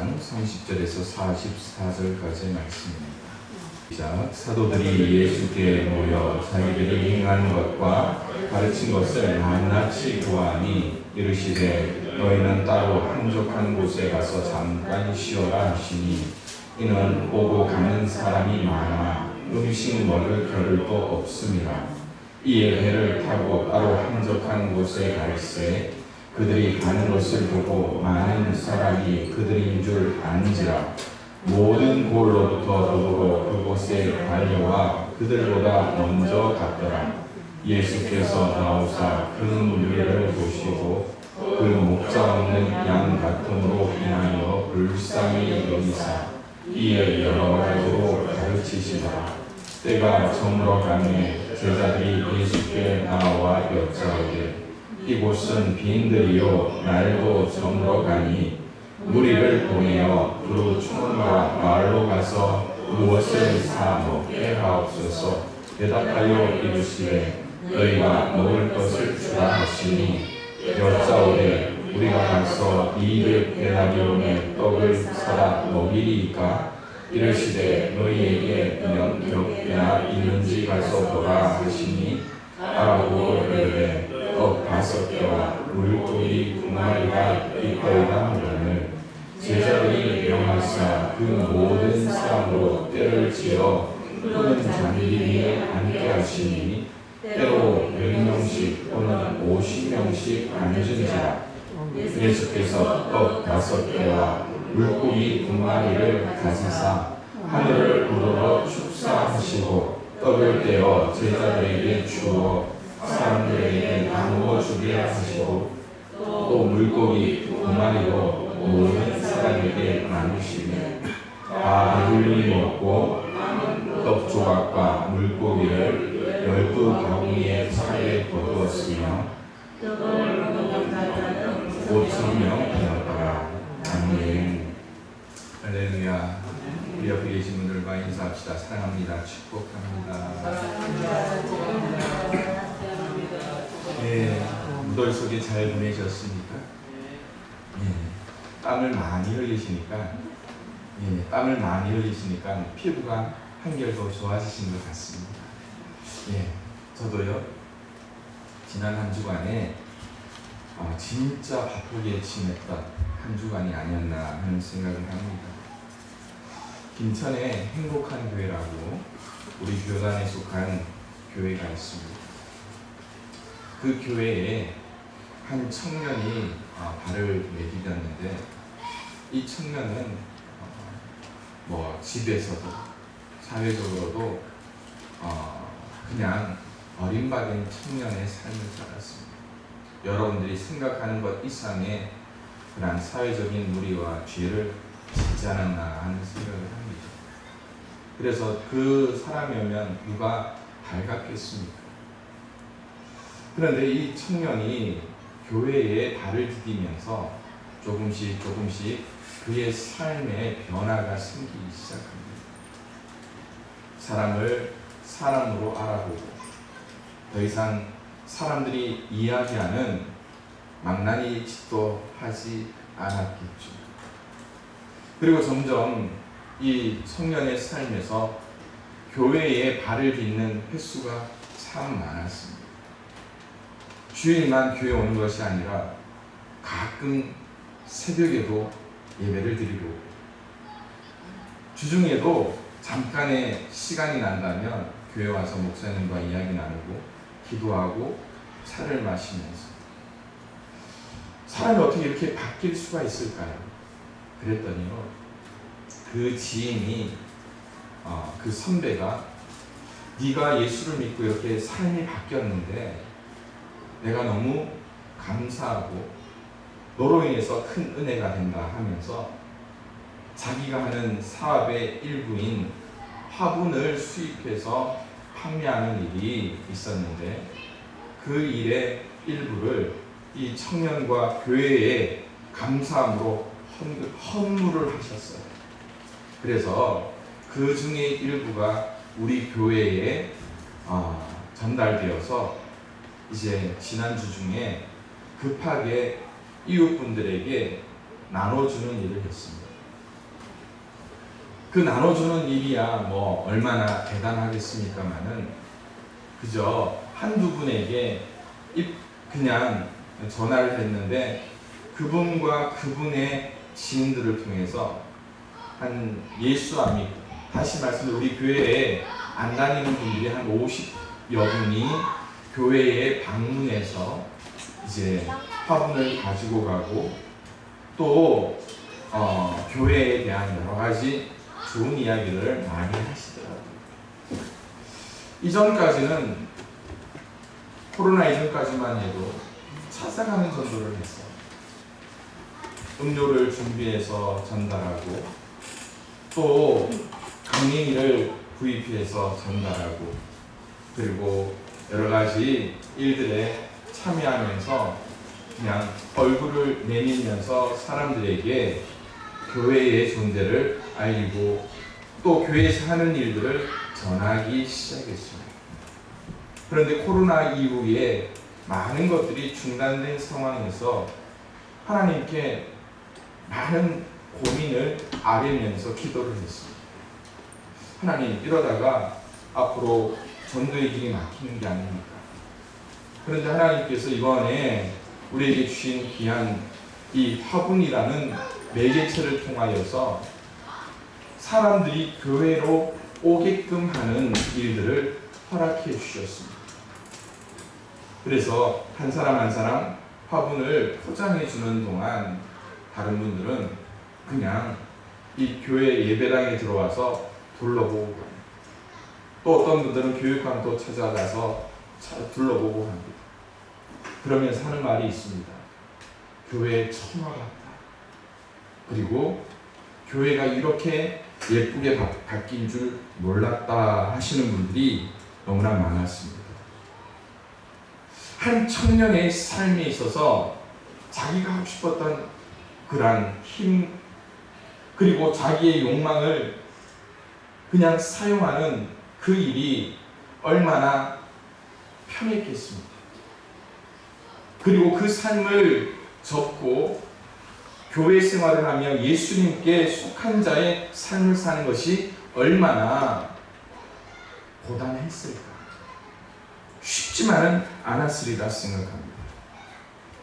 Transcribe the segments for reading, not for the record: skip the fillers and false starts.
13장 30절에서 44절까지의 말씀입니다. 시작. 사도들이 예수께 모여 자기들이 행한 것과 가르친 것을 낱낱이 보아하니 이르시되 너희는 따로 한적한 곳에 가서 잠깐 쉬어라 하시니 이는 오고 가는 사람이 많아 음식 먹을 겨를도 없음이라. 이에 배를 타고 따로 한적한 곳에 갈새 그들이 가는 것을 보고 많은 사람이 그들인 줄 안지라. 모든 골로부터 도보로 그곳에 달려와 그들보다 먼저 갔더라. 예수께서 나오사 그 무리를 보시고 그 목자 없는 양 같음으로 인하여 불쌍히 여기사 이에 여러 가지로 가르치시더라. 때가 저물어 가매 제자들이 예수께 나와 여짜오되 이곳은 빈들이요 날도 저물어 가니 무리를 보내어 그 총과 마을로 가서 무엇을 사 먹게 하옵소서. 대답하여 이르시되 너희가 먹을 것을 주라 하시니 여짜오되 우리가 가서 200데나리온의 떡을 사다 먹이리이까. 이르시되 너희에게 몇 개나 있는지 가서 보라 하시니 알아보고 이르되 떡 5개와 물고기 2마리가 있더이다 하거늘 제자들이 명하사 그 모든 사람으로 때를 지어 푸른 잔디 위에 앉게 하시니 때로 10명씩 또는 50명씩 앉은지라. 예수께서 떡 5개와 물고기 2마리를 가지사 하늘을 우러러 축사하시고 떡을 떼어 제자들에게 주어 사람들에게 나누어 주게 하시고 또 물고기 2마리로 모든 사람에게 나누시며 다 배불리 먹고 떡 조각과 물고기를 12바구니에 차에 거두었으며 5,000명 되었더라. 아멘. 할렐루야. 우리 옆에 계신 분들과 인사합시다. 사랑합니다. 축복합니다. 예, 무더위 속에 잘 보내셨습니까? 예, 땀을 많이 흘리시니까 피부가 한결 더 좋아지신 것 같습니다. 예, 저도요 지난 한 주간에 진짜 바쁘게 지냈던 한 주간이 아니었나 하는 생각을 합니다. 김천에 행복한 교회라고 우리 교단에 속한 교회가 있습니다. 그 교회에 한 청년이 발을 내디뎠는데 이 청년은 집에서도 사회적으로도 그냥 어림받은 청년의 삶을 살았습니다. 여러분들이 생각하는 것 이상의 그런 사회적인 무리와 죄를 짓지 않았나 하는 생각을 합니다. 그래서 그 사람이 오면 누가 발각했습니까? 그런데 이 청년이 교회에 발을 디디면서 조금씩 그의 삶에 변화가 생기기 시작합니다. 사람을 사람으로 알아보고 더 이상 사람들이 이야기하는 망나니 짓도 하지 않았겠죠. 그리고 점점 이 청년의 삶에서 교회에 발을 딛는 횟수가 참 많았습니다. 주일만 교회 오는 것이 아니라 가끔 새벽에도 예배를 드리고 주중에도 잠깐의 시간이 난다면 교회 와서 목사님과 이야기 나누고 기도하고 차를 마시면서 사람이 어떻게 이렇게 바뀔 수가 있을까요? 그랬더니요 그 지인이 그 선배가 네가 예수를 믿고 이렇게 삶이 바뀌었는데 내가 너무 감사하고 너로 인해서 큰 은혜가 된다 하면서 자기가 하는 사업의 일부인 화분을 수입해서 판매하는 일이 있었는데 그 일의 일부를 이 청년과 교회에 감사함으로 헌물을 하셨어요. 그래서 그 중에 일부가 우리 교회에 전달되어서 이제 지난주 중에 급하게 이웃분들에게 나눠주는 일을 했습니다. 그 나눠주는 일이야 뭐 얼마나 대단하겠습니까마는 그저 한두 분에게 그냥 전화를 했는데 그분과 그분의 지인들을 통해서 한 예수 안 믿고, 다시 말씀드려 우리 교회에 안 다니는 분들이 한 50여 분이 교회에 방문해서 이제 화분을 가지고 가고 또 교회에 대한 여러 가지 좋은 이야기를 많이 하시더라고요. 이전까지는 코로나 이전까지만 해도 찾아가는 전도를 했어요. 음료를 준비해서 전달하고 또 강의를 구입해서 전달하고 그리고 여러 가지 일들에 참여하면서 그냥 얼굴을 내밀면서 사람들에게 교회의 존재를 알리고 또 교회에서 하는 일들을 전하기 시작했습니다. 그런데 코로나 이후에 많은 것들이 중단된 상황에서 하나님께 많은 고민을 아뢰면서 기도를 했습니다. 하나님, 이러다가 앞으로 전도의 길이 막히는 게 아닙니까? 그런데 하나님께서 이번에 우리에게 주신 귀한 이 화분이라는 매개체를 통하여서 사람들이 교회로 오게끔 하는 일들을 허락해 주셨습니다. 그래서 한 사람 한 사람 화분을 포장해 주는 동안 다른 분들은 그냥 이 교회 예배당에 들어와서 둘러보고 합니다. 또 어떤 분들은 교육관도 찾아가서 둘러보고 합니다. 그러면서 하는 말이 있습니다. 교회의 천화 같다. 그리고 교회가 이렇게 예쁘게 바뀐 줄 몰랐다 하시는 분들이 너무나 많았습니다. 한 청년의 삶에 있어서 자기가 하고 싶었던 그런 힘 그리고 자기의 욕망을 그냥 사용하는 그 일이 얼마나 편했겠습니까? 그리고 그 삶을 접고 교회 생활을 하며 예수님께 속한 자의 삶을 사는 것이 얼마나 고단했을까? 쉽지만은 않았으리라 생각합니다.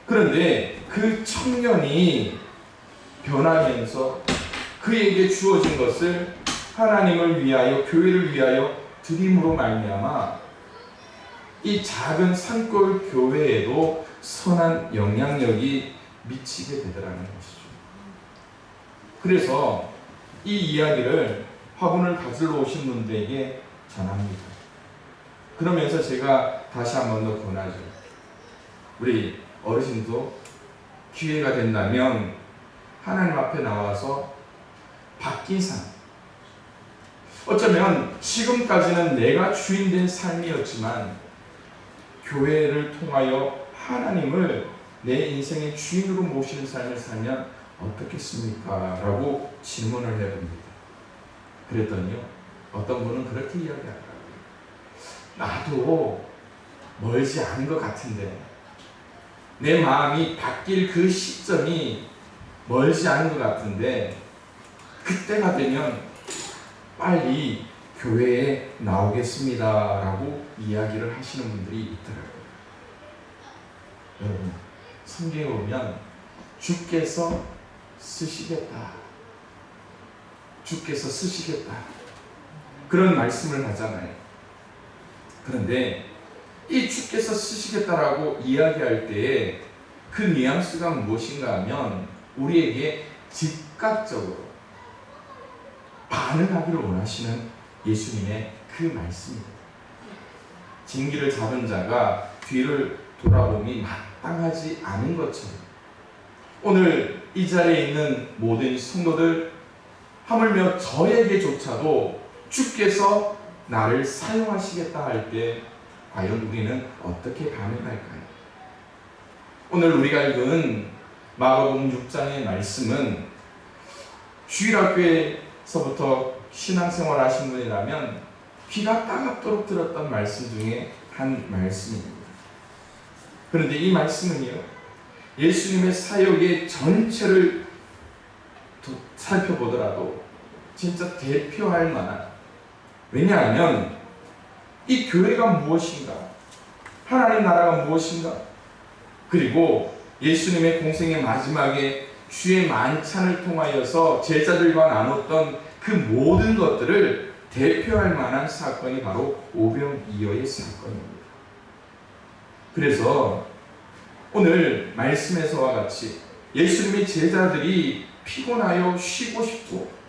그런데 그 청년이 변하면서 그에게 주어진 것을 하나님을 위하여 교회를 위하여 드림으로 말미암아 이 작은 산골 교회에도 선한 영향력이 미치게 되더라는 것이죠. 그래서 이 이야기를 화분을 가지러 오신 분들에게 전합니다. 그러면서 제가 다시 한 번 더 권하죠. 우리 어르신도 기회가 된다면 하나님 앞에 나와서 바뀐 삶, 어쩌면 지금까지는 내가 주인된 삶이었지만 교회를 통하여 하나님을 내 인생의 주인으로 모시는 삶을 살면 어떻겠습니까? 라고 질문을 해봅니다. 그랬더니요, 어떤 분은 그렇게 이야기하더라고요. 나도 멀지 않은 것 같은데 내 마음이 바뀔 그 시점이 멀지 않은 것 같은데 그때가 되면 빨리 교회에 나오겠습니다 라고 이야기를 하시는 분들이 있더라고요. 여러분, 성경에 보면 주께서 쓰시겠다, 주께서 쓰시겠다 그런 말씀을 하잖아요. 그런데 이 주께서 쓰시겠다라고 이야기할 때에 그 뉘앙스가 무엇인가 하면 우리에게 즉각적으로 반응하기를 원하시는 예수님의 그 말씀입니다. 징기를 잡은 자가 뒤를 돌아봄이 마땅하지 않은 것처럼 오늘 이 자리에 있는 모든 성도들, 하물며 저에게조차도 주께서 나를 사용하시겠다 할 때 과연 우리는 어떻게 반응할까요? 오늘 우리가 읽은 마가복음 6장의 말씀은 주일학교에서부터 신앙생활 하신 분이라면 귀가 따갑도록 들었던 말씀 중에 한 말씀입니다. 그런데 이 말씀은요, 예수님의 사역의 전체를 살펴보더라도 진짜 대표할 만한, 왜냐하면 이 교회가 무엇인가, 하나님 나라가 무엇인가, 그리고 예수님의 공생의 마지막에 주의 만찬을 통하여서 제자들과 나눴던 그 모든 것들을 대표할 만한 사건이 바로 오병이어의 사건입니다. 그래서 오늘 말씀에서와 같이 예수님의 제자들이 피곤하여 쉬고 싶고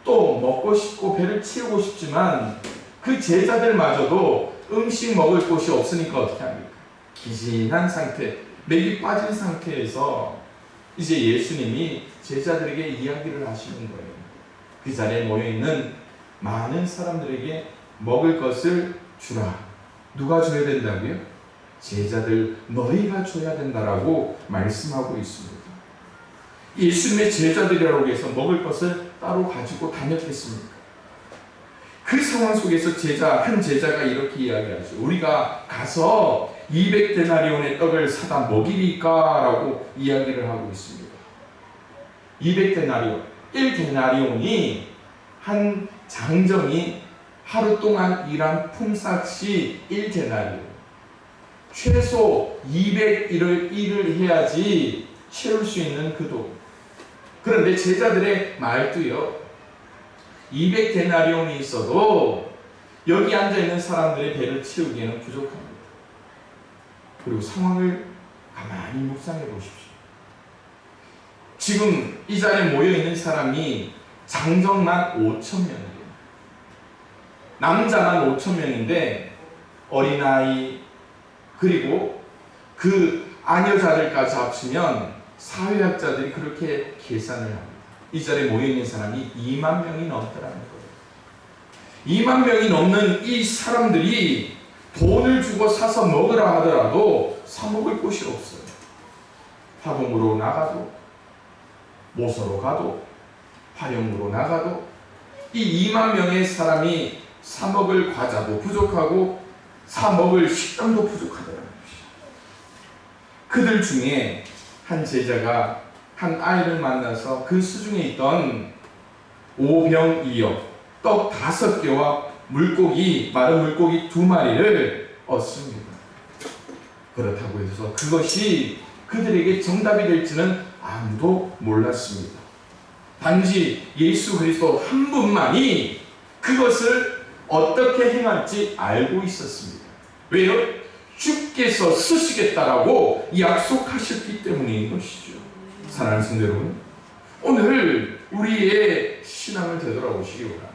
또 먹고 싶고 배를 채우고 싶지만 그 제자들마저도 음식 먹을 곳이 없으니까 어떻게 합니까? 기진한 상태, 맥이 빠진 상태에서 이제 예수님이 제자들에게 이야기를 하시는 거예요. 그 자리에 모여있는 많은 사람들에게 먹을 것을 주라. 누가 줘야 된다고요? 제자들, 너희가 줘야 된다라고 말씀하고 있습니다. 예수님의 제자들이라고 해서 먹을 것을 따로 가지고 다녔겠습니까? 그 상황 속에서 한 제자가 이렇게 이야기하죠. 우리가 가서 200데나리온의 떡을 사다 먹이리까라고 이야기를 하고 있습니다. 200데나리온, 1데나리온이 한 장정이 하루 동안 일한 품삯이 1데나리온. 최소 200일을 일을 해야지 채울 수 있는 그 돈. 그런데 제자들의 말도요, 200데나리온이 있어도 여기 앉아있는 사람들의 배를 채우기에는 부족합니다. 그리고 상황을 가만히 묵상해 보십시오. 지금 이 자리에 모여있는 사람이 장정만 5,000명이에요. 남자만 5,000명인데 어린아이 그리고 그 아녀자들까지 합치면 사회학자들이 그렇게 계산을 합니다. 이 자리에 모여있는 사람이 2만 명이 넘더라는 거예요. 2만 명이 넘는 이 사람들이 돈을 주고 사서 먹으라 하더라도 사 먹을 곳이 없어요. 화봉으로 나가도, 모서로 가도, 화령으로 나가도 이 2만 명의 사람이 사 먹을 과자도 부족하고 사 먹을 식당도 부족하더라는 것이죠. 그들 중에 한 제자가 한 아이를 만나서 그 수중에 있던 오병이어 떡 5개와 물고기, 마른 물고기 2마리를 얻습니다. 그렇다고 해서 그것이 그들에게 정답이 될지는 아무도 몰랐습니다. 단지 예수 그리스도 한 분만이 그것을 어떻게 행할지 알고 있었습니다. 왜요? 주께서 쓰시겠다라고 약속하셨기 때문인 것이죠. 사랑하는 성도 여러분, 오늘 우리의 신앙을 되돌아보시기 바랍니다.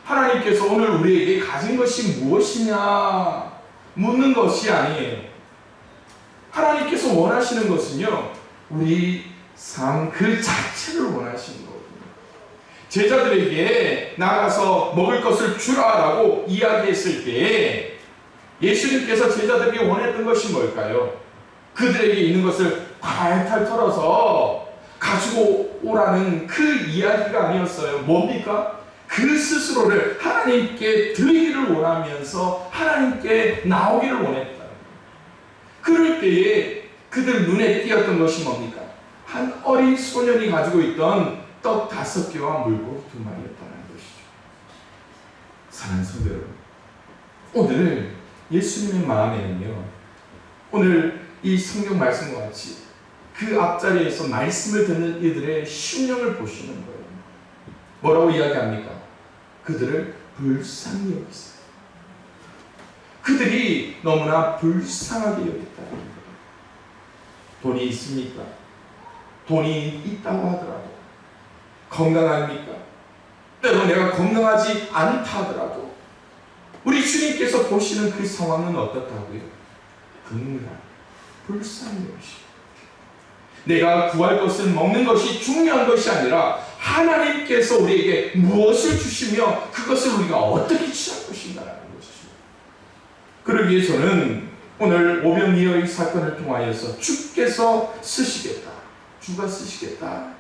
하나님께서 오늘 우리에게 가진 것이 무엇이냐 묻는 것이 아니에요. 하나님께서 원하시는 것은요, 우리 삶 그 자체를 원하시는 거거든요. 제자들에게 나가서 먹을 것을 주라라고 이야기했을 때 예수님께서 제자들에게 원했던 것이 뭘까요? 그들에게 있는 것을 탈탈 털어서 가지고 오라는 그 이야기가 아니었어요. 뭡니까? 그 스스로를 하나님께 드리기를 원하면서 하나님께 나오기를 원했다. 그럴 때에 그들 눈에 띄었던 것이 뭡니까? 한 어린 소년이 가지고 있던 떡 5개와 물고기 2마리였다는 것이죠. 사랑하는 성도 여러분, 오늘 예수님의 마음에는요, 오늘 이 성경 말씀과 같이 그 앞자리에서 말씀을 듣는 이들의 심령을 보시는 거예요. 뭐라고 이야기합니까? 그들을 불쌍히 여기세요. 그들이 너무나 불쌍하게 여겼다는 거예요. 돈이 있습니까? 돈이 있다고 하더라도 건강합니까? 때로 내가 건강하지 않다 하더라도 우리 주님께서 보시는 그 상황은 어떻다고요? 긍휼한 불쌍히 여기시고, 내가 구할 것을 먹는 것이 중요한 것이 아니라 하나님께서 우리에게 무엇을 주시며 그것을 우리가 어떻게 취할 것인가라는 것이죠. 그러기 위해서는 오늘 오병이어의 사건을 통하여서 주께서 쓰시겠다, 주가 쓰시겠다,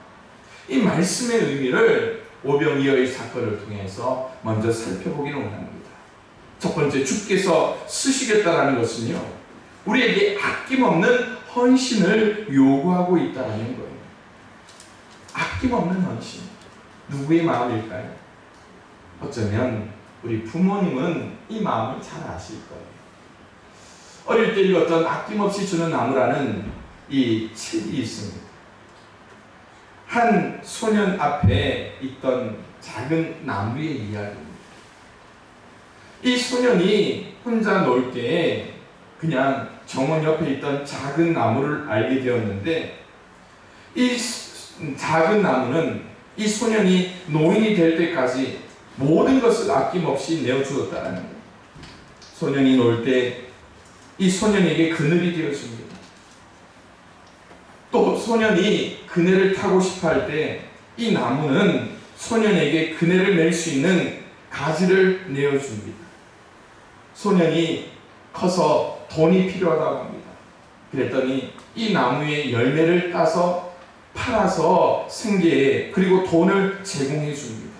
이 말씀의 의미를 오병이어의 사건을 통해서 먼저 살펴보기를 원합니다. 첫 번째, 주께서 쓰시겠다라는 것은요, 우리에게 아낌없는 헌신을 요구하고 있다는 거예요. 아낌없는 헌신. 누구의 마음일까요? 어쩌면 우리 부모님은 이 마음을 잘 아실 거예요. 어릴 때 읽었던 아낌없이 주는 나무라는 이 책이 있습니다. 한 소년 앞에 있던 작은 나무의 이야기입니다. 이 소년이 혼자 놀 때에 그냥 정원 옆에 있던 작은 나무를 알게 되었는데, 이 작은 나무는 이 소년이 노인이 될 때까지 모든 것을 아낌없이 내어주었다는 거예요. 소년이 놀 때 이 소년에게 그늘이 되어줍니다. 또 소년이 그늘을 타고 싶어 할 때 이 나무는 소년에게 그늘을 낼 수 있는 가지를 내어줍니다. 소년이 커서 돈이 필요하다고 합니다. 그랬더니 이 나무의 열매를 따서 팔아서 생계에 그리고 돈을 제공해 줍니다.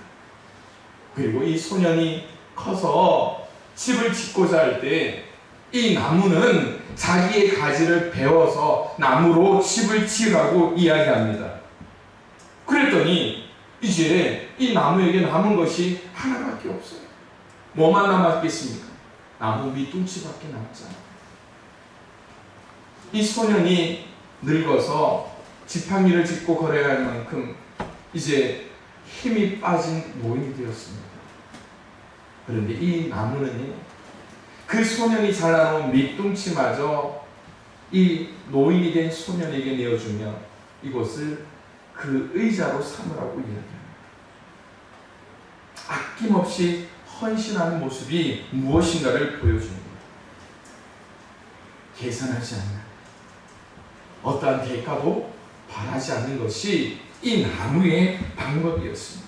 그리고 이 소년이 커서 집을 짓고자 할 때 이 나무는 자기의 가지를 베어서 나무로 집을 지으라고 이야기합니다. 그랬더니 이제 이 나무에게 남은 것이 하나밖에 없어요. 뭐만 남았겠습니까? 나무 밑둥치밖에 남았잖아요. 이 소년이 늙어서 지팡이를 짚고 걸어야 할 만큼 이제 힘이 빠진 노인이 되었습니다. 그런데 이 나무는요, 그 소년이 잘라놓은 밑둥치마저 이 노인이 된 소년에게 내어주며 이곳을 그 의자로 삼으라고 이야기합니다. 아낌없이 헌신하는 모습이 무엇인가를 보여줍니다. 계산하지 않는, 어떠한 대가도 바라지 않는 것이 이 나무의 방법이었습니다.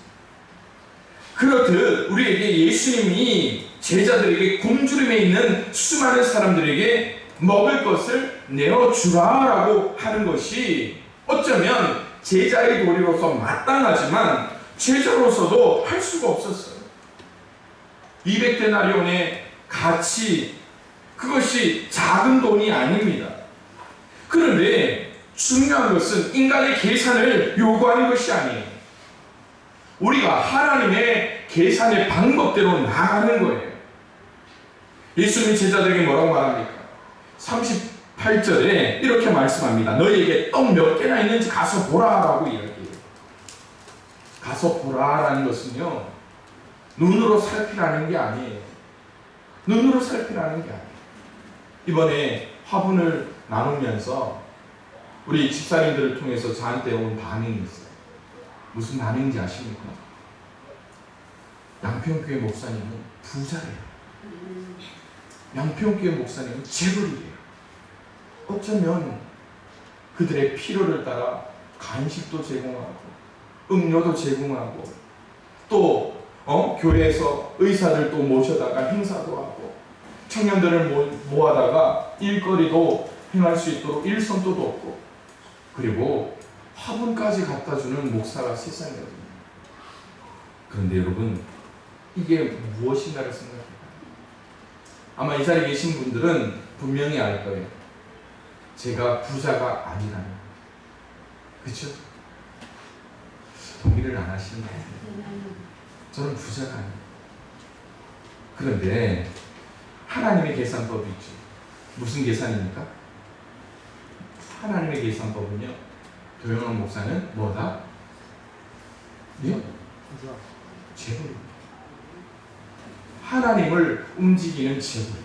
그렇듯 우리에게 예수님이 제자들에게 굶주림에 있는 수많은 사람들에게 먹을 것을 내어주라라고 하는 것이 어쩌면 제자의 도리로서 마땅하지만 제자로서도 할 수가 없었어요. 200데나리온의 가치, 그것이 작은 돈이 아닙니다. 그런데 중요한 것은 인간의 계산을 요구하는 것이 아니에요. 우리가 하나님의 계산의 방법대로 나아가는 거예요. 예수님 제자들에게 뭐라고 말합니까? 38절에 이렇게 말씀합니다. 너희에게 떡 몇 개나 있는지 가서 보라라고 이야기해요. 가서 보라라는 것은요, 눈으로 살피라는 게 아니에요. 눈으로 살피라는 게 아니에요. 이번에 화분을 나누면서 우리 집사님들을 통해서 저한테 온 반응이 있어요. 무슨 반응인지 아십니까? 양평교회 목사님은 부자래요. 양평교회 목사님은 재벌이래요. 어쩌면 그들의 필요를 따라 간식도 제공하고 음료도 제공하고 또 교회에서 의사들 또 모셔다가 행사도 하고 청년들을 모아다가 일거리도 행할 수 있도록 일손도 돕고 그리고 화분까지 갖다주는 목사가 세상이거든요. 그런데 여러분, 이게 무엇인가를 생각해봐요. 아마 이 자리에 계신 분들은 분명히 알 거예요. 제가 부자가 아니라는 거. 그렇죠? 동의를 안 하시는 거예요. 저는 부자가 아니에요. 그런데 하나님의 계산법이 있죠. 무슨 계산입니까? 하나님의 계산법은요, 도영원 목사는 뭐다? 예? 재벌입니다. 하나님을 움직이는 재벌.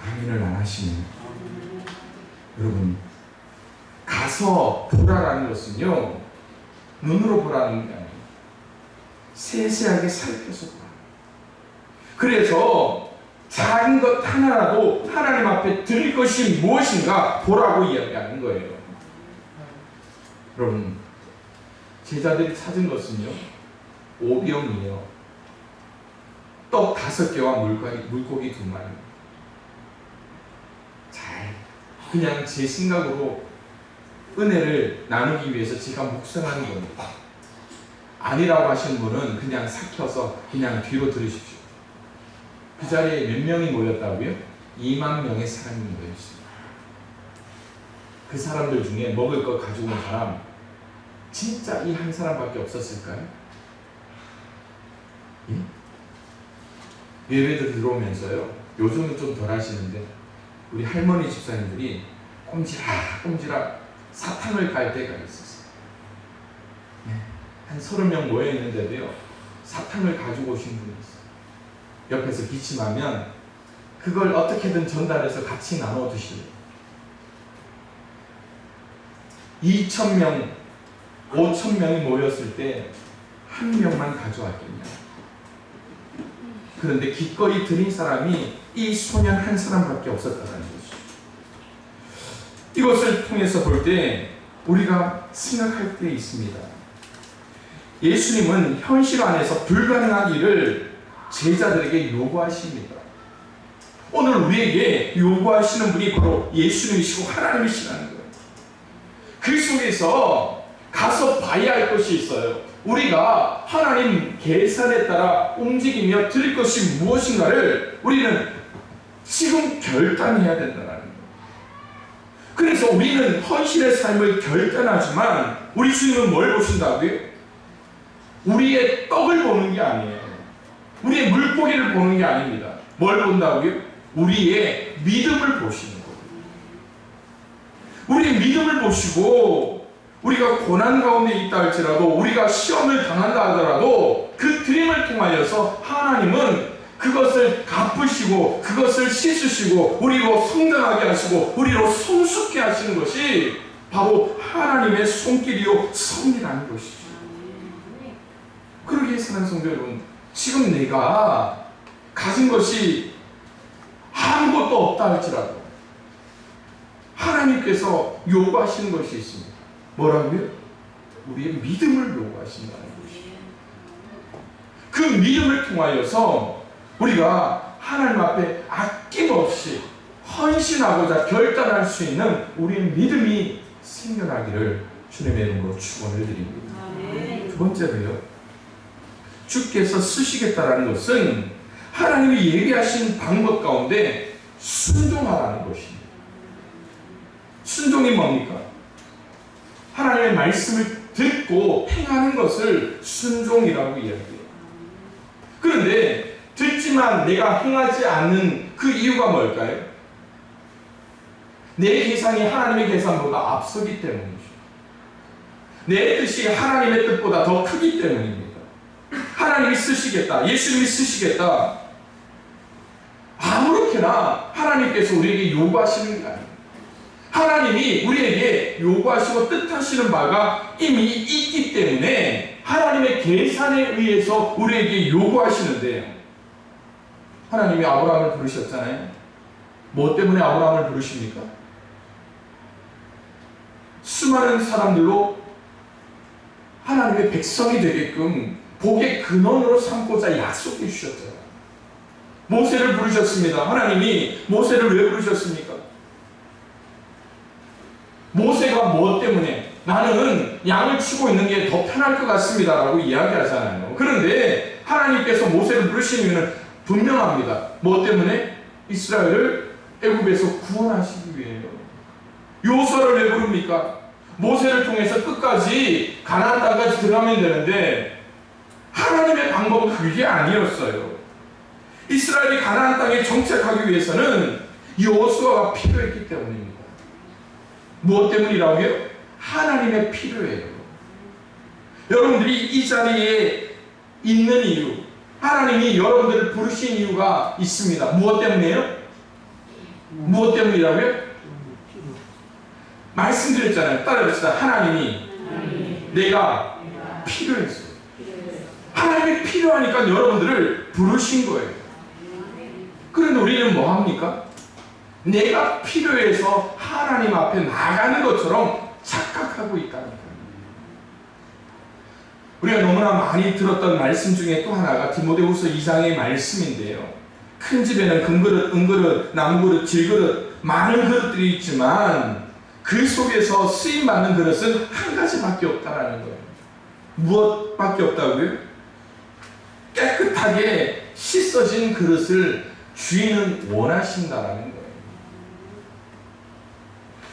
아멘을 안 하시네요. 여러분, 가서 보라라는 것은요, 눈으로 보라는 게 아니에요. 세세하게 살펴서 보라. 그래서 작은 것 하나라도 하나님 앞에 드릴 것이 무엇인가 보라고 이야기하는 거예요. 여러분, 제자들이 찾은 것은요, 오병이에요. 떡 5개와 물고기 2마리. 그냥 제 생각으로 은혜를 나누기 위해서 제가 묵상하는 겁니다. 아니라고 하신 분은 그냥 삭혀서 그냥 뒤로 들으십시오. 그 자리에 몇 명이 모였다고요? 2만 명의 사람이 모였습니다. 그 사람들 중에 먹을 거 가지고 온 사람 진짜 이 한 사람밖에 없었을까요? 예? 예배들 들어오면서요, 요즘은 좀 덜 하시는데 우리 할머니 집사님들이 꼼지락 사탕을 갈 때가 있었어요. 네. 한 30명 모여 있는데도요, 사탕을 가지고 오신 분이 있어요. 옆에서 기침하면 그걸 어떻게든 전달해서 같이 나눠 드시려고. 2,000명, 5,000명이 모였을 때 한 명만 가져왔겠냐. 그런데 기꺼이 드린 사람이 이 소년 한 사람밖에 없었다는 것이죠. 이것을 통해서 볼 때 우리가 생각할 게 있습니다. 예수님은 현실 안에서 불가능한 일을 제자들에게 요구하십니다. 오늘 우리에게 요구하시는 분이 바로 예수님이시고 하나님이시라는 거예요. 그 속에서 가서 봐야 할 것이 있어요. 우리가 하나님 계산에 따라 움직이며 드릴 것이 무엇인가를 우리는 지금 결단해야 된다는 거예요. 그래서 우리는 헌신의 삶을 결단하지만 우리 주님은 뭘 보신다고요? 우리의 떡을 보는 게 아니에요. 우리의 물고기를 보는 게 아닙니다. 뭘 본다고요? 우리의 믿음을 보시는 거예요. 우리의 믿음을 보시고 우리가 고난 가운데 있다 할지라도, 우리가 시험을 당한다 하더라도 그 드림을 통하여서 하나님은 그것을 갚으시고 그것을 씻으시고 우리로 성장하게 하시고 우리로 성숙케 하시는 것이 바로 하나님의 손길이요 섭리라는 것이죠. 그러기에 사랑하는 성도 여러분, 지금 내가 가진 것이 아무것도 없다 할지라도 하나님께서 요구하시는 것이 있습니다. 뭐라고요? 우리의 믿음을 요구하신다는 것이죠. 그 믿음을 통하여서 우리가 하나님 앞에 아낌없이 헌신하고자 결단할 수 있는 우리의 믿음이 생겨나기를 주님의 이름으로 축원을 드립니다. 두 번째로요, 주께서 쓰시겠다라는 것은 하나님이 예비하신 방법 가운데 순종하라는 것입니다. 순종이 뭡니까? 하나님의 말씀을 듣고 행하는 것을 순종이라고 이야기해요. 그런데 듣지만 내가 행하지 않는 그 이유가 뭘까요? 내 계산이 하나님의 계산보다 앞서기 때문이죠. 내 뜻이 하나님의 뜻보다 더 크기 때문입니다. 하나님이 쓰시겠다, 예수님이 쓰시겠다, 아무렇게나 하나님께서 우리에게 요구하시는 게 아니에요. 하나님이 우리에게 요구하시고 뜻하시는 바가 이미 있기 때문에 하나님의 계산에 의해서 우리에게 요구하시는데요. 하나님이 아브라함을 부르셨잖아요. 뭐 때문에 아브라함을 부르십니까? 수많은 사람들로 하나님의 백성이 되게끔 복의 근원으로 삼고자 약속해 주셨잖아요. 모세를 부르셨습니다. 하나님이 모세를 왜 부르셨습니까? 모세가 무엇 때문에 나는 양을 치고 있는 게 더 편할 것 같습니다 라고 이야기하잖아요. 그런데 하나님께서 모세를 부르신 이유는 분명합니다. 무엇 때문에? 이스라엘을 애굽에서 구원하시기 위해요. 요수아를 왜 부릅니까? 모세를 통해서 끝까지 가나안 땅까지 들어가면 되는데 하나님의 방법은 그게 아니었어요. 이스라엘이 가나안 땅에 정착하기 위해서는 여호수아가 필요했기 때문입니다. 무엇 때문이라고요? 하나님의 필요예요. 여러분들이 이 자리에 있는 이유, 하나님이 여러분들을 부르신 이유가 있습니다. 무엇 때문이에요? 무엇 때문이라고요? 말씀드렸잖아요. 따라합시다. 하나님이 내가 필요했어요. 하나님이 필요하니까 여러분들을 부르신 거예요. 그런데 우리는 뭐 합니까? 내가 필요해서 하나님 앞에 나가는 것처럼 착각하고 있다는 거예요. 우리가 너무나 많이 들었던 말씀 중에 또 하나가 디모데후서 2장의 말씀인데요. 큰 집에는 금그릇, 은그릇, 나무그릇, 질그릇 많은 그릇들이 있지만 그 속에서 쓰임받는 그릇은 한 가지밖에 없다라는 거예요. 무엇밖에 없다고요? 깨끗하게 씻어진 그릇을 주인은 원하신다라는 거예요.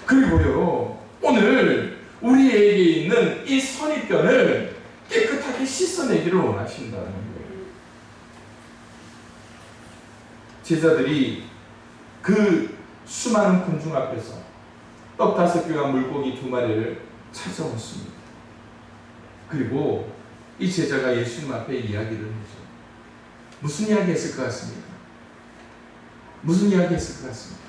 그리고요, 오늘 우리에게 있는 예수님은 이 선입견을 깨끗하게 씻어내기를 원하신다는 거예요. 제자들이 그 수많은 군중 앞에서 떡 5개와 물고기 2마리를 찾아왔습니다. 그리고 이 제자가 예수님 앞에 이야기를 하죠. 무슨 이야기 했을 것 같습니까? 무슨 이야기 했을 것 같습니까?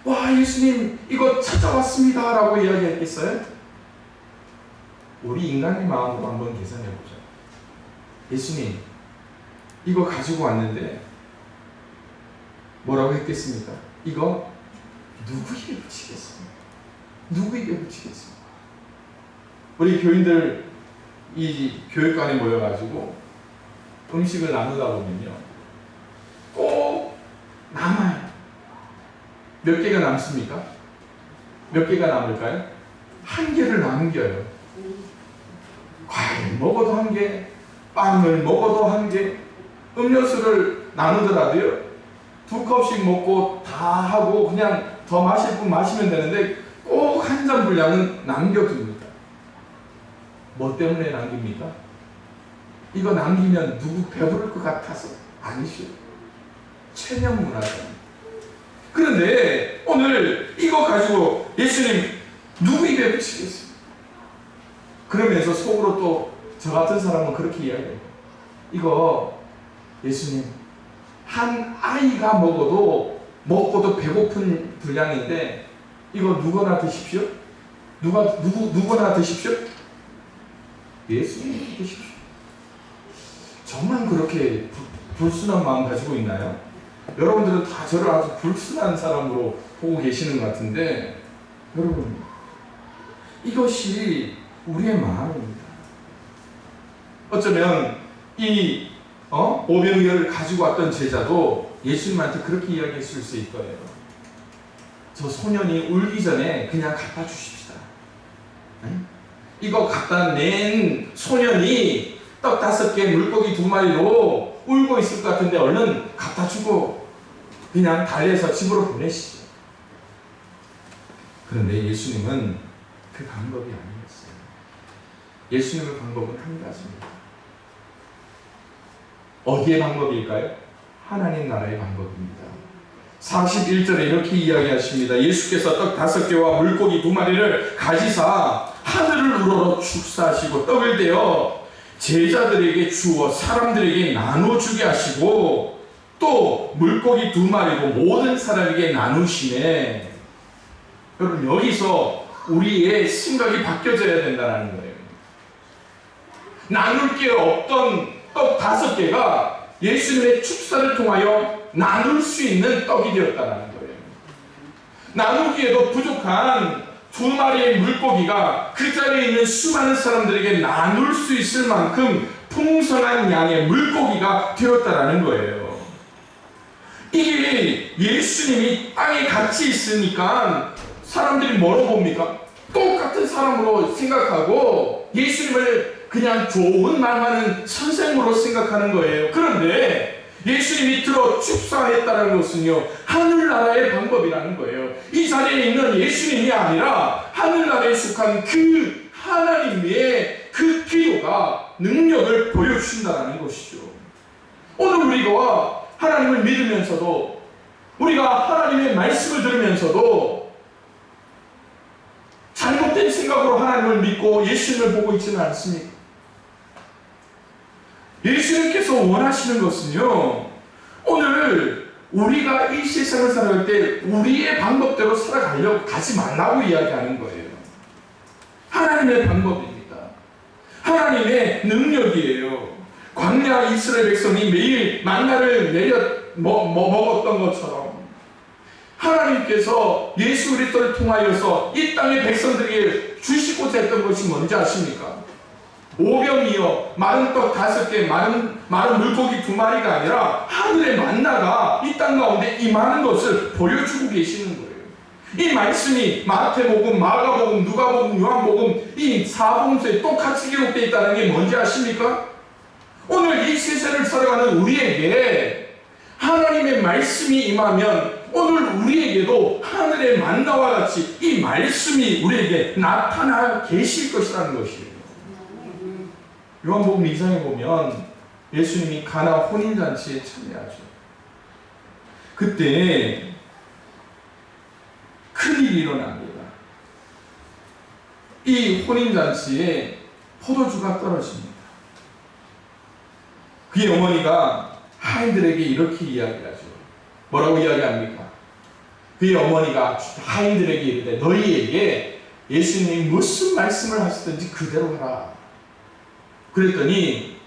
와, 예수님 이거 찾아왔습니다 라고 이야기했겠어요? 우리 인간의 마음으로 한번 계산해보자. 예수님 이거 가지고 왔는데 뭐라고 했겠습니까? 이거 누구에게 붙이겠습니까? 누구에게 붙이겠습니까? 우리 교인들 이 교육관에 모여가지고 음식을 나누다 보면요, 꼭 남아요. 몇 개가 남습니까? 몇 개가 남을까요? 1개를 남겨요. 과일 먹어도 1개, 빵을 먹어도 1개, 음료수를 나누더라도요 2컵씩 먹고 다 하고 그냥 더 마실 분 마시면 되는데 꼭 한 잔 분량은 남겨둡니다. 뭐 때문에 남깁니까? 이거 남기면 누구 배부를 것 같아서? 아니죠. 체면 문화잖아요. 그런데 오늘 이거 가지고 예수님 누구 입에 붙이겠어요? 그러면서 속으로 또 저 같은 사람은 그렇게 이야기해요. 이거 예수님 한 아이가 먹고도 배고픈 분량인데 이거 누구나 드십시오? 누구나 드십시오? 예수님 드십시오. 정말 그렇게 불순한 마음 가지고 있나요? 여러분들은 다 저를 아주 불순한 사람으로 보고 계시는 것 같은데, 여러분 이것이 우리의 마음입니다. 어쩌면 이 오병이어를 가지고 왔던 제자도 예수님한테 그렇게 이야기했을 수 있을 거예요. 저 소년이 울기 전에 그냥 갖다 주십시다. 이거 갖다 낸 소년이 떡 5개, 물고기 2마리로 울고 있을 것 같은데 얼른 갖다 주고 그냥 달래서 집으로 보내시죠. 그런데 예수님은 그 방법이 아니었어요. 예수님의 방법은 한 가지입니다. 어디의 방법일까요? 하나님 나라의 방법입니다. 41절에 이렇게 이야기하십니다. 예수께서 떡 5개와 물고기 2마리를 가지사 하늘을 우러러 축사하시고 떡을 떼어 제자들에게 주어 사람들에게 나눠주게 하시고 또 물고기 2마리도 모든 사람에게 나누시네. 여러분 여기서 우리의 생각이 바뀌어져야 된다는 거예요. 나눌 게 없던 떡 5개가 예수님의 축사를 통하여 나눌 수 있는 떡이 되었다는 거예요. 나누기에도 부족한 2마리의 물고기가 그 자리에 있는 수많은 사람들에게 나눌 수 있을 만큼 풍성한 양의 물고기가 되었다는 거예요. 이게 예수님이 땅에 같이 있으니까 사람들이 뭐로 봅니까? 똑같은 사람으로 생각하고 예수님을 그냥 좋은 말하는 선생으로 생각하는 거예요. 그런데 예수님이 들어 축사했다는 것은요, 하늘나라의 방법이라는 거예요. 이 자리에 있는 예수님이 아니라 하늘나라에 속한 그 하나님의 그 기도가 능력을 보여주신다는 것이죠. 오늘 우리가 하나님을 믿으면서도, 우리가 하나님의 말씀을 들으면서도 잘못된 생각으로 하나님을 믿고 예수님을 보고 있지는 않습니까? 예수님께서 원하시는 것은요, 오늘 우리가 이 세상을 살아갈 때 우리의 방법대로 살아가려고 가지 말라고 이야기하는 거예요. 하나님의 방법입니다. 하나님의 능력이에요. 광야 이스라엘 백성이 매일 만나를 먹었던 것처럼 하나님께서 예수 그리스도를 통하여서 이 땅의 백성들에게 주시고자 했던 것이 뭔지 아십니까? 오병이어 마른 떡 5개, 마른 물고기 2마리가 아니라 하늘의 만나가 이 땅 가운데 임하는 것을 보여주고 계시는 거예요. 이 말씀이 마태복음, 마가복음, 누가복음, 요한복음 이 4복음서에 똑같이 기록되어 있다는 게 뭔지 아십니까? 오늘 이 세상을 살아가는 우리에게 하나님의 말씀이 임하면 오늘 우리에게도 하늘의 만나와 같이 이 말씀이 우리에게 나타나 계실 것이라는 것이에요. 요한복음 2장에 보면 예수님이 가나 혼인잔치에 참여하죠. 그때 큰일이 일어납니다. 이 혼인잔치에 포도주가 떨어집니다. 그의 어머니가 하인들에게 이렇게 이야기하죠. 뭐라고 이야기합니까? 그의 어머니가 하인들에게 이르되 너희에게 예수님이 무슨 말씀을 하시든지 그대로 하라. 그랬더니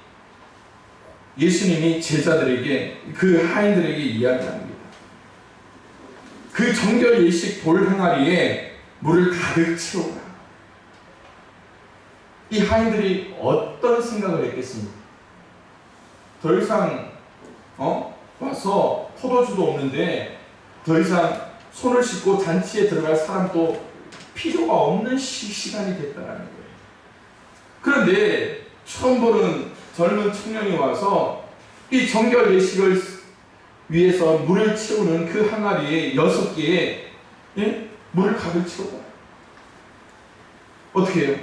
예수님이 제자들에게 그 하인들에게 이야기합니다. 그 정결 예식 돌 항아리에 물을 가득 채우라. 이 하인들이 어떤 생각을 했겠습니까? 더 이상 와서 포도주도 없는데 더 이상 손을 씻고 잔치에 들어갈 사람도 필요가 없는 시간이 됐다는 거예요. 그런데 처음 보는 젊은 청년이 와서 이 정결 예식을 위해서 물을 채우는 그 항아리에 6개의 물을 가득 채우고 어떻게 해요?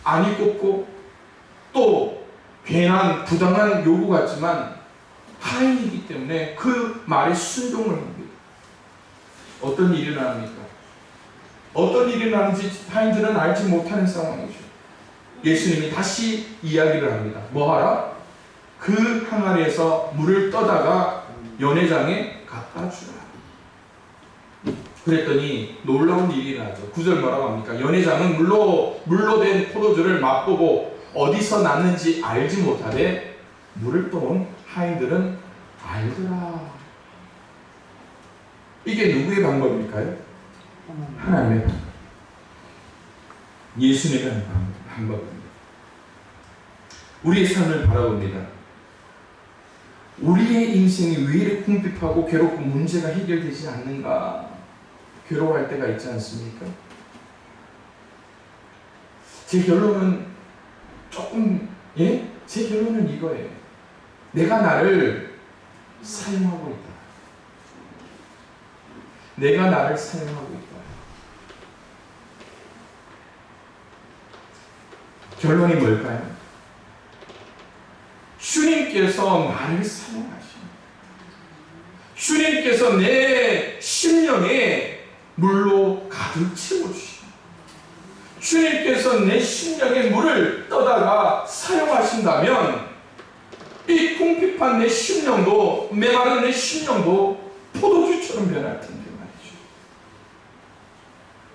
안이 꼽고 또 괜한 부당한 요구 같지만 하인이기 때문에 그 말에 순종을 합니다. 어떤 일이 일어납니까? 어떤 일이 일어나는지 하인들은 알지 못하는 상황이죠. 예수님이 다시 이야기를 합니다. 뭐 하라? 그 항아리에서 물을 떠다가 연회장에 갖다 주라. 그랬더니 놀라운 일이 일어나죠. 9절 뭐라고 합니까? 연회장은 물로 된 포도주를 맛보고 어디서 났는지 알지 못하되 물을 떠온 하인들은 알더라. 이게 누구의 방법일까요? 하나님의 방법. 예수님의 방법입니다. 우리의 삶을 바라봅니다. 우리의 인생이 왜 이렇게 궁핍하고 괴롭고 문제가 해결되지 않는가 괴로워할 때가 있지 않습니까? 제 결론은 제 결론은 이거예요. 내가 나를 사용하고 있다. 내가 나를 사용하고 있다. 결론이 뭘까요? 주님께서 나를 사용하십니다. 주님께서 내 심령에 물로 가득 채워주십니다. 주님께서 내 심령에 물을 떠다가 사용하신다면 이 궁핍한 내 심령도 메마른 내 심령도 포도주처럼 변할 텐데 말이죠.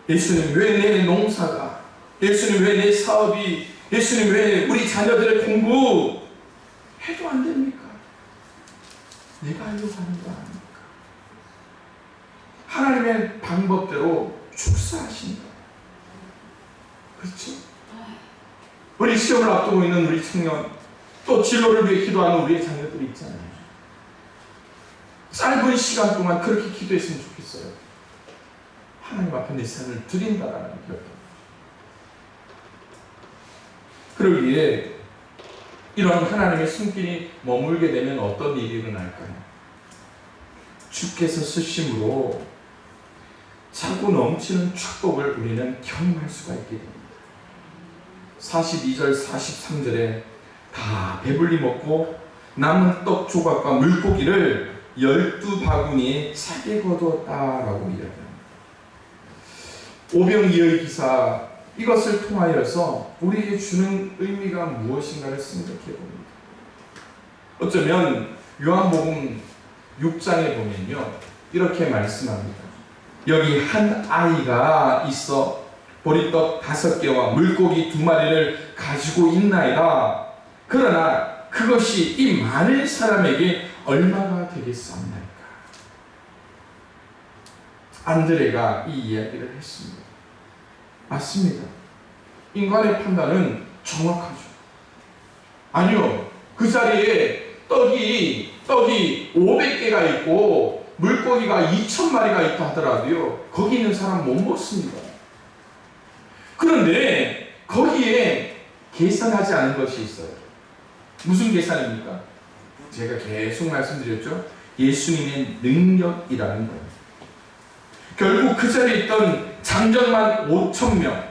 예수님 왜 내 농사가, 예수님 왜 내 사업이, 예수님 왜 우리 자녀들의 공부 해도 안 됩니까? 내가 하려고 하는 거 아닙니까? 하나님의 방법대로 축사하신다. 그렇죠? 우리 시험을 앞두고 있는 우리 청년, 또 진로를 위해 기도하는 우리의 자녀들이 있잖아요. 짧은 시간 동안 그렇게 기도했으면 좋겠어요. 하나님 앞에 내 삶을 드린다라는 결정. 그러기에 이런 하나님의 손길이 머물게 되면 어떤 일이 일어날까요? 주께서 쓰심으로 차고 넘치는 축복을 우리는 경험할 수가 있게 됩니다. 42절 43절에 다 배불리 먹고 남은 떡 조각과 물고기를 12바구니에 차게 거두었다라고 이야기합니다. 오병이어의 기사, 이것을 통하여서 우리에게 주는 의미가 무엇인가를 생각해 봅니다. 어쩌면 요한복음 6장에 보면요, 이렇게 말씀합니다. 여기 한 아이가 있어 보리떡 5개와 물고기 2마리를 가지고 있나이다. 그러나 그것이 이 많은 사람에게 얼마나 되겠사옵나이까. 안드레가 이 이야기를 했습니다. 맞습니다. 인간의 판단은 정확하죠. 아니요, 그 자리에 떡이 500개가 있고 물고기가 2000마리가 있다 하더라도요, 거기 있는 사람 못 먹습니다. 그런데 거기에 계산하지 않은 것이 있어요. 무슨 계산입니까? 제가 계속 말씀드렸죠. 예수님의 능력이라는 거예요. 결국 그 자리에 있던 장정만 5,000명,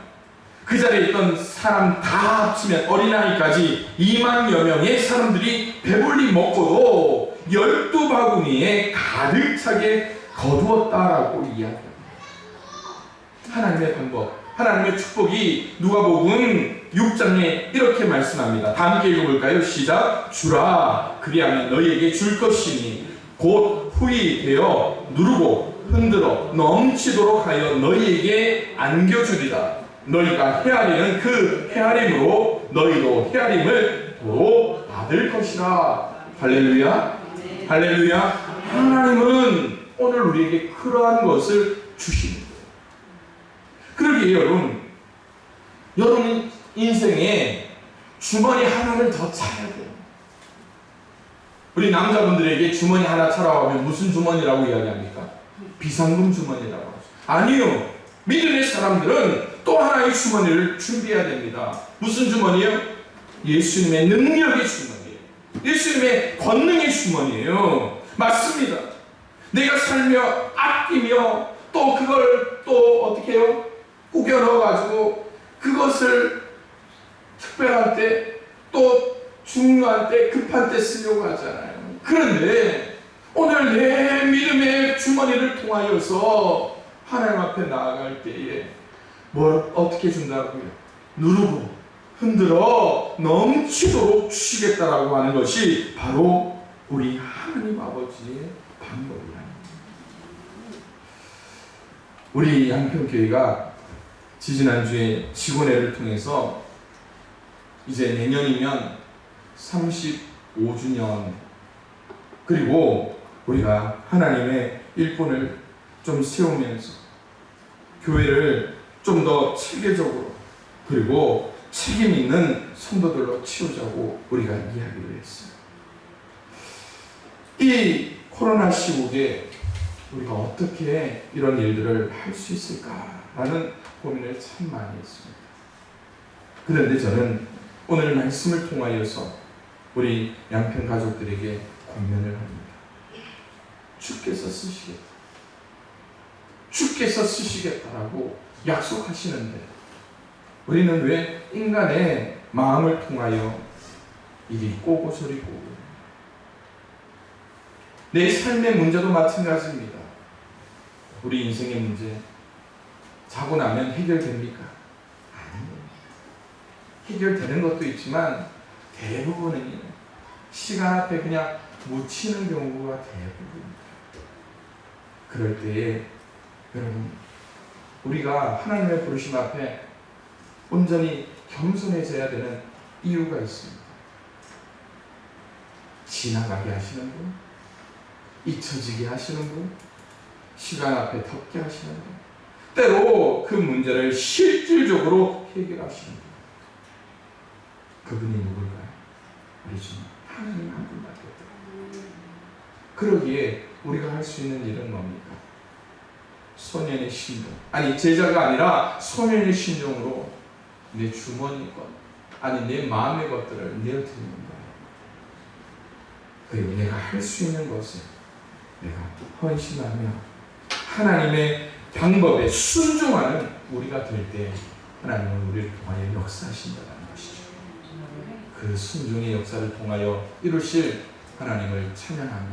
그 자리에 있던 사람 다 합치면 어린아이까지 2만여 명의 사람들이 배불리 먹고도 12바구니에 가득 차게 거두었다라고 이야기합니다. 하나님의 방법, 하나님의 축복이 누가복음 6장에 이렇게 말씀합니다. 다 함께 읽어볼까요? 시작. 주라 그리하면 너희에게 줄 것이니 곧 후이 되어 누르고 흔들어 넘치도록 하여 너희에게 안겨주리라. 너희가 헤아리는 그 헤아림으로 너희도 헤아림을 도로 받을 것이라. 할렐루야. 할렐루야. 하나님은 오늘 우리에게 그러한 것을 주십니다. 그러기에 여러분 인생에 주머니 하나를 더 차야 돼요. 우리 남자분들에게 주머니 하나 차라고 하면 무슨 주머니라고 이야기합니까? 비상금 주머니라고 하죠. 아니요. 믿음의 사람들은 또 하나의 주머니를 준비해야 됩니다. 무슨 주머니요? 예수님의 능력의 주머니예요. 예수님의 권능의 주머니예요. 맞습니다. 내가 살며 아끼며 또 그걸 또 어떻게 해요? 꾸겨 넣어가지고 그것을 특별할 때 또 중요할 때 급한 때 쓰려고 하잖아요. 그런데 오늘 내 믿음의 주머니를 통하여서 하나님 앞에 나아갈 때에 뭘 어떻게 준다고요? 누르고 흔들어 넘치도록 주시겠다라고 하는 것이 바로 우리 하나님 아버지의 방법이야. 우리 양평교회가 지지난주에 직원회를 통해서 이제 내년이면 35주년 그리고 우리가 하나님의 일꾼을 좀 세우면서 교회를 좀 더 체계적으로 그리고 책임 있는 성도들로 치우자고 우리가 이야기를 했어요. 이 코로나 시국에 우리가 어떻게 이런 일들을 할 수 있을까라는 고민을 참 많이 했습니다. 그런데 저는 오늘 말씀을 통하여서 우리 양평 가족들에게 권면을 합니다. 주께서 쓰시겠다. 주께서 쓰시겠다라고 약속하시는데 우리는 왜 인간의 마음을 통하여 이리 꼬고 저리 꼬고. 내 삶의 문제도 마찬가지입니다. 우리 인생의 문제 자고 나면 해결됩니까? 아니에요. 해결되는 것도 있지만 대부분은 시간 앞에 그냥 묻히는 경우가 대부분입니다. 그럴 때에 여러분 우리가 하나님의 부르심 앞에 온전히 겸손해져야 되는 이유가 있습니다. 지나가게 하시는 분, 잊혀지게 하시는 분, 시간 앞에 덮게 하시는 분, 때로 그 문제를 실질적으로 해결하시는 분. 그분이 누굴까요? 우리 주 하나님 한 분밖에 없다. 그러기에 우리가 할 수 있는 일은 뭡니까? 소년의 심정, 아니 제자가 아니라 소년의 심정으로 내 주머니 것, 아니 내 마음의 것들을 내어드리는 거예요. 그리고 내가 할 수 있는 것을 내가 헌신하며 하나님의 방법에 순종하는 우리가 될 때 하나님은 우리를 통하여 역사하신다는 것이죠. 그 순종의 역사를 통하여 이루실 하나님을 찬양하며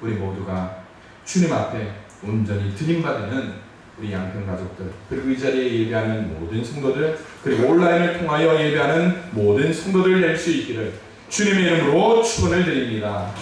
우리 모두가 주님 앞에 온전히 드림받는 우리 양평 가족들, 그리고 이 자리에 예배하는 모든 성도들, 그리고 온라인을 통하여 예배하는 모든 성도들 될 수 있기를 주님의 이름으로 축원을 드립니다.